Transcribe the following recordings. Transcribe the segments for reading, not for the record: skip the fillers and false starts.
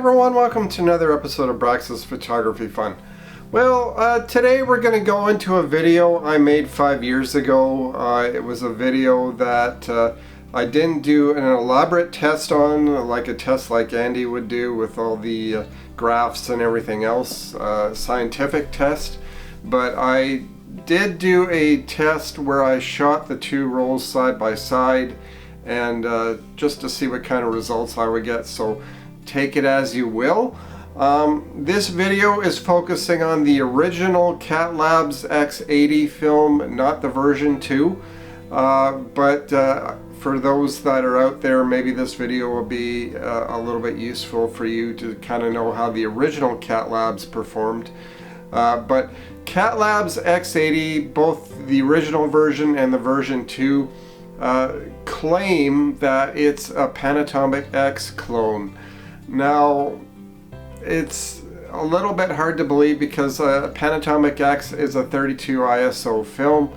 everyone, welcome to another episode of Braxus Photography Fun. Well, today we're going to go into a video I made 5 years ago. It was a video that I didn't do an elaborate test on, like a test like Andy would do with all the graphs and everything else, scientific test. But I did do a test where I shot the two rolls side by side and just to see what kind of results I would get. So take it as you will. This video is focusing on the original Catlabs X80 film, not the version 2. But for those that are out there, maybe this video will be a little bit useful for you to kind of know how the original Catlabs performed. But Catlabs X80, both the original version and the version 2, claim that it's a Panatomic X clone. Now, it's a little bit hard to believe because Panatomic X is a 32 ISO film,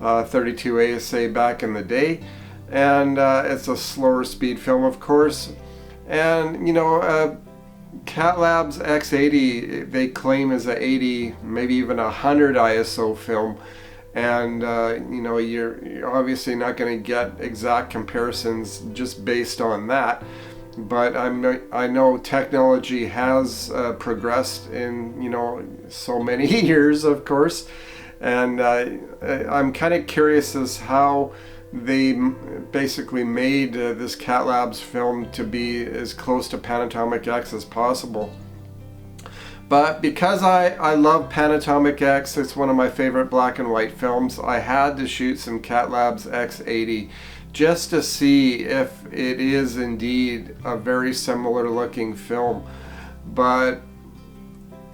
32 ASA back in the day, and it's a slower speed film, of course. And you know, Catlabs X80, they claim is a 80, maybe even 100 ISO film, and you know, you're obviously not going to get exact comparisons just based on that. But I know technology has progressed in, you know, so many years, of course, and I'm kind of curious as how they basically made this Catlabs film to be as close to Panatomic X as possible. But because I love Panatomic X, it's one of my favorite black and white films, I had to shoot some Catlabs X80 just to see if it is indeed a very similar looking film. But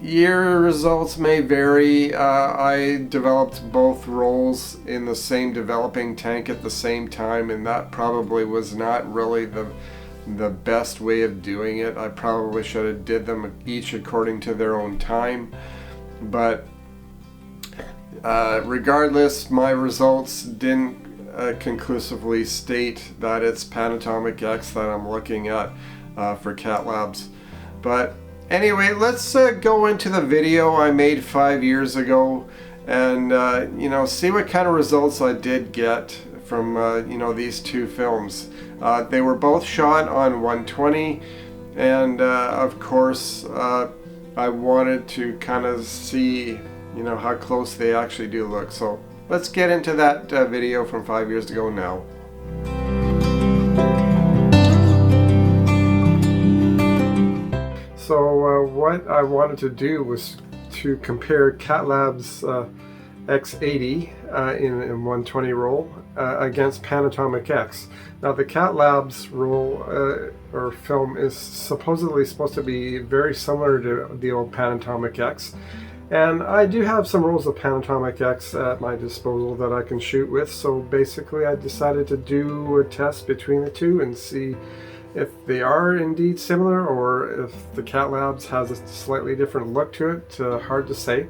your results may vary. I developed both rolls in the same developing tank at the same time, and that probably was not really the best way of doing it. I probably should have did them each according to their own time. But regardless, my results didn't conclusively state that it's Panatomic X that I'm looking at for Catlabs. But anyway, let's go into the video I made 5 years ago and you know, see what kind of results I did get from you know, these two films. They were both shot on 120, and of course I wanted to kind of see, you know, how close they actually do look. So let's get into that video from 5 years ago now. So what I wanted to do was to compare Catlabs X80 in 120 roll against Panatomic X. Now the Catlabs roll or film is supposedly supposed to be very similar to the old Panatomic X. And I do have some rolls of Panatomic X at my disposal that I can shoot with, so basically I decided to do a test between the two and see if they are indeed similar or if the Catlabs has a slightly different look to it. Hard to say.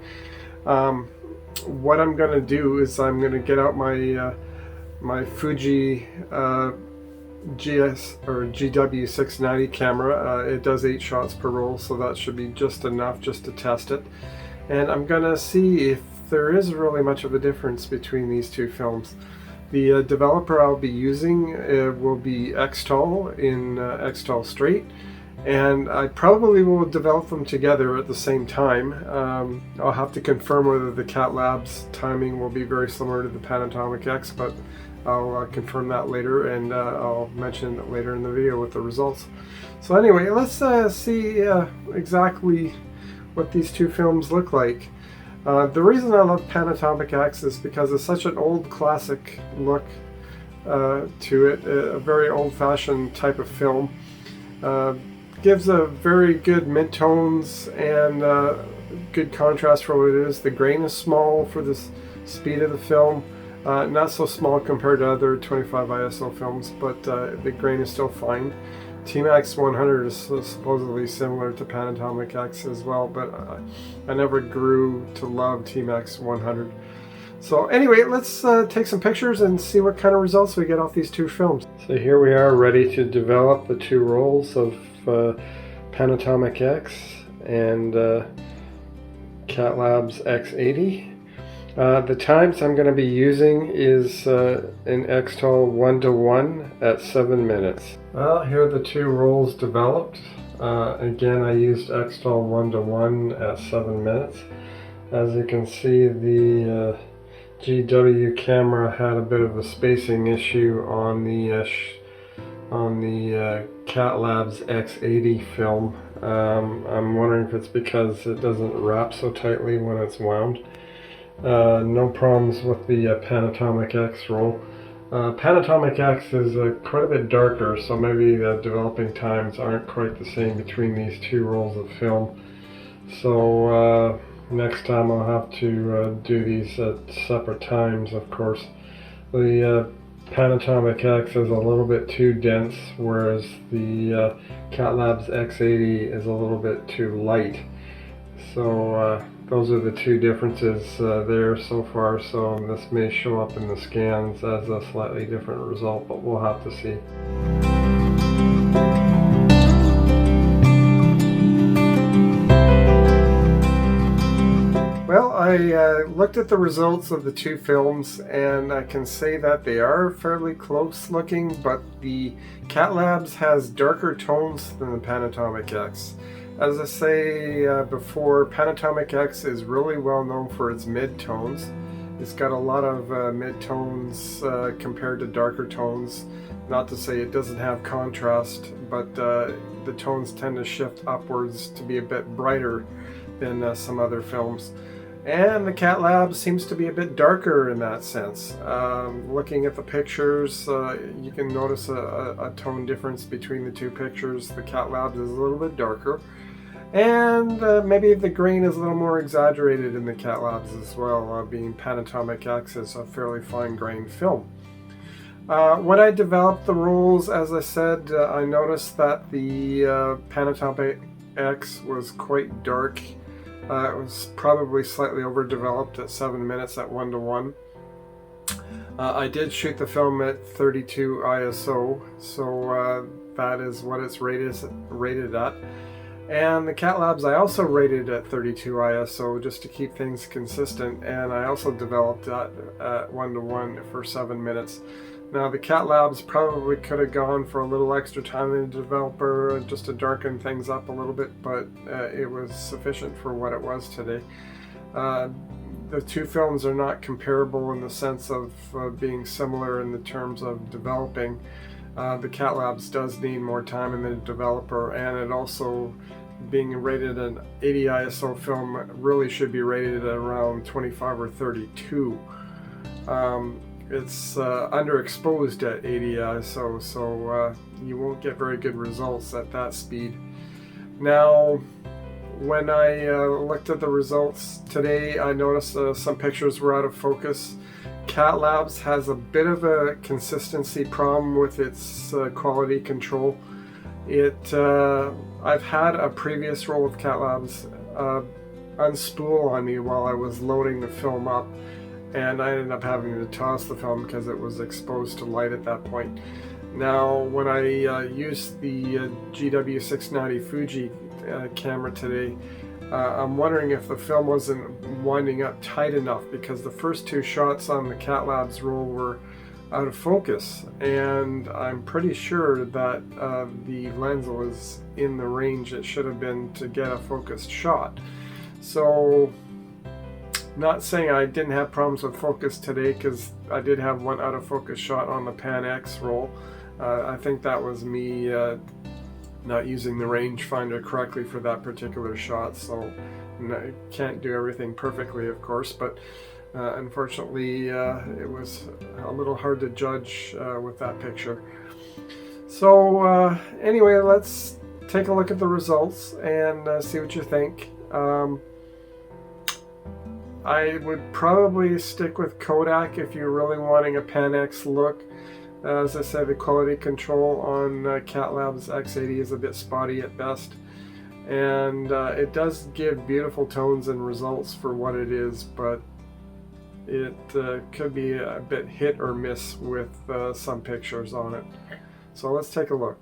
What I'm going to do is I'm going to get out my my Fuji GW690 camera. It does 8 shots per roll, so that should be just enough just to test it. And I'm gonna see if there is really much of a difference between these two films. The developer I'll be using will be Xtol in Xtol Straight, and I probably will develop them together at the same time. I'll have to confirm whether the Catlabs timing will be very similar to the Panatomic X, but I'll confirm that later, and I'll mention it later in the video with the results. So anyway, let's see exactly what these two films look like. The reason I love Panatomic X is because it's such an old classic look to it, a very old-fashioned type of film. Gives a very good mid-tones and good contrast for what it is. The grain is small for the speed of the film, not so small compared to other 25 ISO films, but the grain is still fine. T-Max 100 is supposedly similar to Panatomic X as well, but I never grew to love T-Max 100. So anyway, let's take some pictures and see what kind of results we get off these two films. So here we are ready to develop the two rolls of Panatomic X and Catlabs X80. The times I'm going to be using is in Xtol 1:1 at 7 minutes. Well, here are the two rolls developed. Again, I used Xtol 1:1 at 7 minutes. As you can see, the GW camera had a bit of a spacing issue on the Catlabs X80 film. I'm wondering if it's because it doesn't wrap so tightly when it's wound. No problems with the Panatomic X roll. Panatomic X is quite a bit darker, so maybe the developing times aren't quite the same between these two rolls of film. So next time I'll have to do these at separate times, of course. The Panatomic X is a little bit too dense, whereas the Catlabs X80 is a little bit too light. So those are the two differences there so far, so this may show up in the scans as a slightly different result, but we'll have to see. Well, I looked at the results of the two films, and I can say that they are fairly close looking, but the Catlabs has darker tones than the Panatomic X. As I say before, Panatomic X is really well known for its mid-tones. It's got a lot of mid-tones compared to darker tones. Not to say it doesn't have contrast, but the tones tend to shift upwards to be a bit brighter than some other films. And the Catlabs seems to be a bit darker in that sense. Looking at the pictures, you can notice a tone difference between the two pictures. The Catlabs is a little bit darker. And maybe the grain is a little more exaggerated in the Catlabs as well, being Panatomic X is a fairly fine grained film. When I developed the rolls, as I said, I noticed that the Panatomic X was quite dark. It was probably slightly overdeveloped at 7 minutes at 1:1. I did shoot the film at 32 ISO, so that is what it's rated at. And the Catlabs I also rated at 32 ISO just to keep things consistent, and I also developed that at 1:1 for 7 minutes. Now the Catlabs probably could have gone for a little extra time in the developer just to darken things up a little bit, but it was sufficient for what it was today. The two films are not comparable in the sense of being similar in the terms of developing. The Catlabs does need more time in the developer, and it also, being rated an 80 ISO film, really should be rated at around 25 or 32. It's underexposed at 80 ISO, so you won't get very good results at that speed. Now, when I looked at the results today, I noticed some pictures were out of focus. Catlabs has a bit of a consistency problem with its quality control. I've had a previous roll of Catlabs unspool on me while I was loading the film up, and I ended up having to toss the film because it was exposed to light at that point. Now, when I used the GW690 Fuji camera today, I'm wondering if the film wasn't winding up tight enough, because the first two shots on the Catlabs roll were out of focus, and I'm pretty sure that the lens was in the range it should have been to get a focused shot. So, not saying I didn't have problems with focus today, because I did have one out of focus shot on the Pan X roll. I think that was me not using the rangefinder correctly for that particular shot, so I can't do everything perfectly, of course, but unfortunately it was a little hard to judge with that picture. So anyway, let's take a look at the results and see what you think. I would probably stick with Kodak if you're really wanting a Pan X look. As I said, the quality control on Catlabs X80 is a bit spotty at best, and it does give beautiful tones and results for what it is, but it could be a bit hit or miss with some pictures on it. So let's take a look.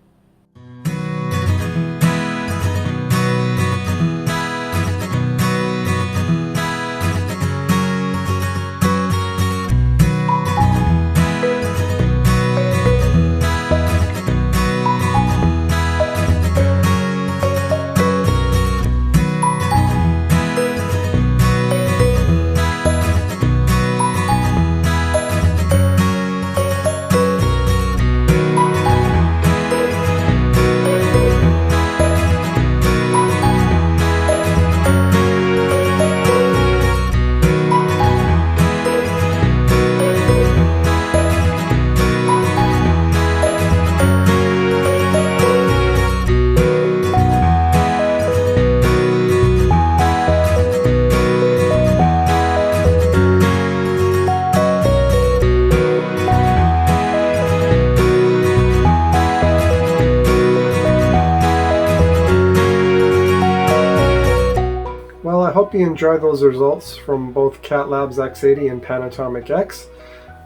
you enjoy those results from both Catlabs X80 and Panatomic X.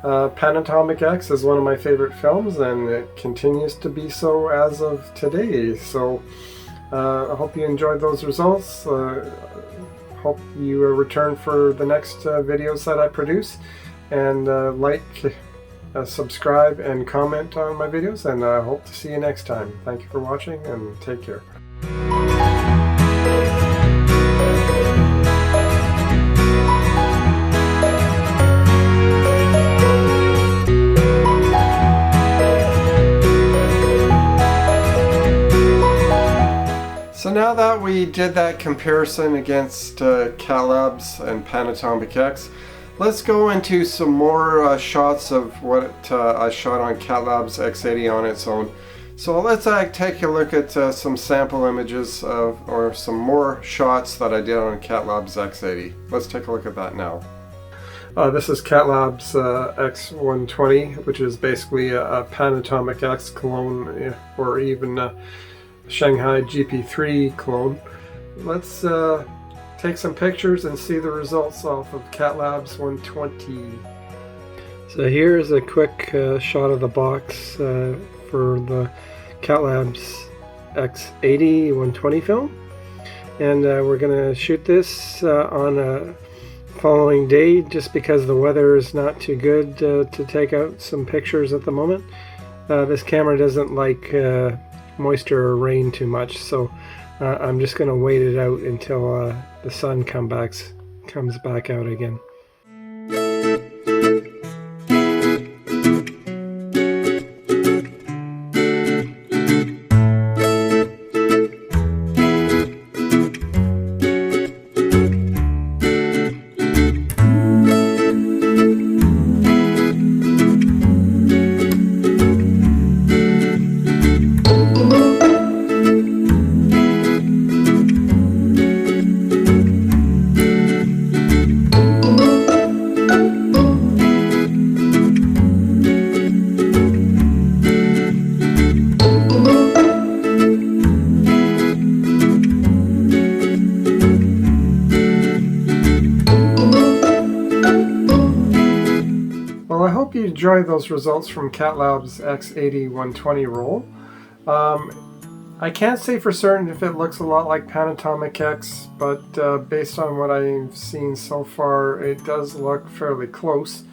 Panatomic X is one of my favorite films, and it continues to be so as of today. So I hope you enjoyed those results. Hope you return for the next videos that I produce, and like, subscribe, and comment on my videos, and I hope to see you next time. Thank you for watching, and take care. So now that we did that comparison against Catlabs and Panatomic X, let's go into some more shots of what I shot on Catlabs X80 on its own. So let's take a look at some sample images or some more shots that I did on Catlabs X80. Let's take a look at that now. This is Catlabs X120, which is basically a Panatomic X clone, or even Shanghai GP3 clone. Let's take some pictures and see the results off of Catlabs 120. So here's a quick shot of the box for the Catlabs X80 120 film, and we're gonna shoot this on a following day just because the weather is not too good to take out some pictures at the moment. This camera doesn't like moisture or rain too much, so I'm just going to wait it out until the sun comes back out again. Well, I hope you enjoy those results from Catlabs X80 120 roll. I can't say for certain if it looks a lot like Panatomic X, but based on what I've seen so far, it does look fairly close.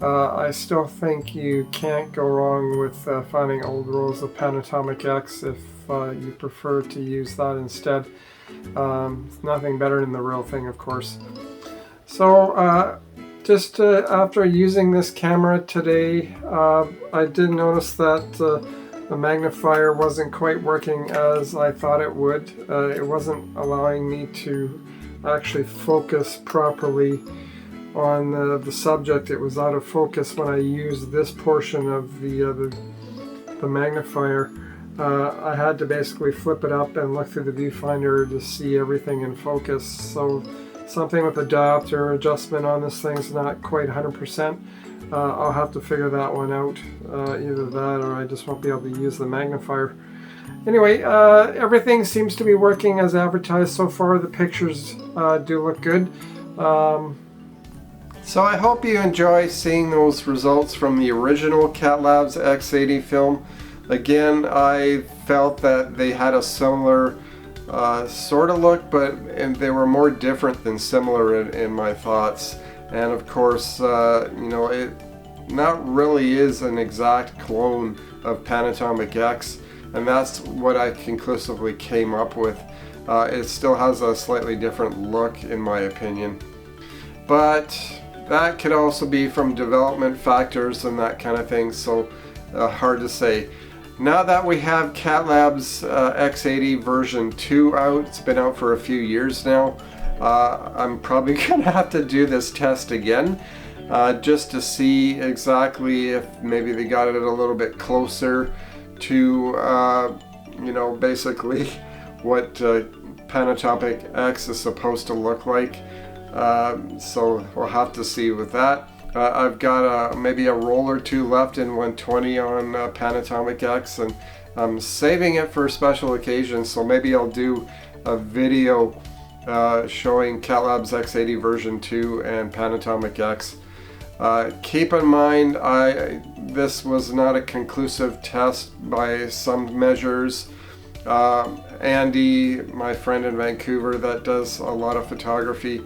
I still think you can't go wrong with finding old rolls of Panatomic X if you prefer to use that instead. It's nothing better than the real thing, of course. So just after using this camera today, I did notice that the magnifier wasn't quite working as I thought it would. It wasn't allowing me to actually focus properly on the subject. It was out of focus when I used this portion of the magnifier. I had to basically flip it up and look through the viewfinder to see everything in focus. So something with the diopter adjustment on this thing's not quite 100%. I'll have to figure that one out. Either that or I just won't be able to use the magnifier. Anyway, everything seems to be working as advertised so far. The pictures do look good. So I hope you enjoy seeing those results from the original Catlabs X80 film. Again, I felt that they had a similar sort of look, and they were more different than similar in my thoughts. And of course, you know, it not really is an exact clone of Panatomic X, and that's what I conclusively came up with. It still has a slightly different look in my opinion, but that could also be from development factors and that kind of thing, so hard to say. Now that we have Catlabs X80 version 2 out, it's been out for a few years now, I'm probably gonna have to do this test again just to see exactly if maybe they got it a little bit closer to you know, basically what Panatomic X is supposed to look like. So we'll have to see with that. I've got maybe a roll or two left in 120 on Panatomic X, and I'm saving it for special occasions, so maybe I'll do a video showing Catlabs X80 version 2 and Panatomic X. Keep in mind, this was not a conclusive test by some measures. Andy, my friend in Vancouver that does a lot of photography,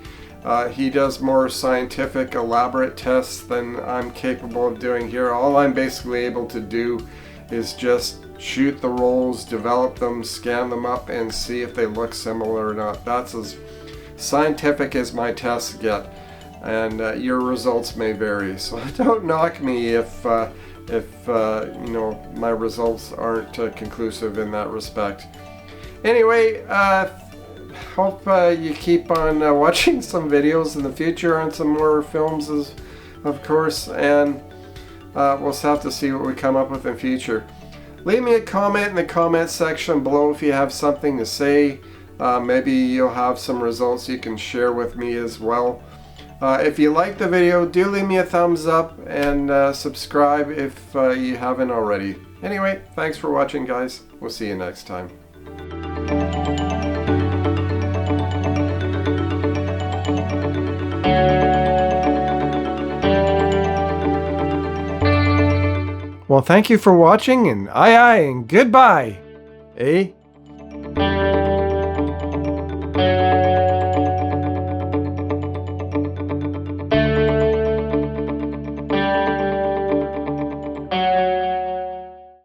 he does more scientific, elaborate tests than I'm capable of doing here. All I'm basically able to do is just shoot the rolls, develop them, scan them up, and see if they look similar or not. That's as scientific as my tests get, and your results may vary. So don't knock me if you know, my results aren't conclusive in that respect. Anyway, hope you keep on watching some videos in the future on some more films, of course, and we'll have to see what we come up with in future. Leave me a comment in the comment section below if you have something to say. Maybe you'll have some results you can share with me as well. If you like the video, do leave me a thumbs up and subscribe if you haven't already. Anyway, thanks for watching, guys. We'll see you next time. Well, thank you for watching, and aye and goodbye. Eh?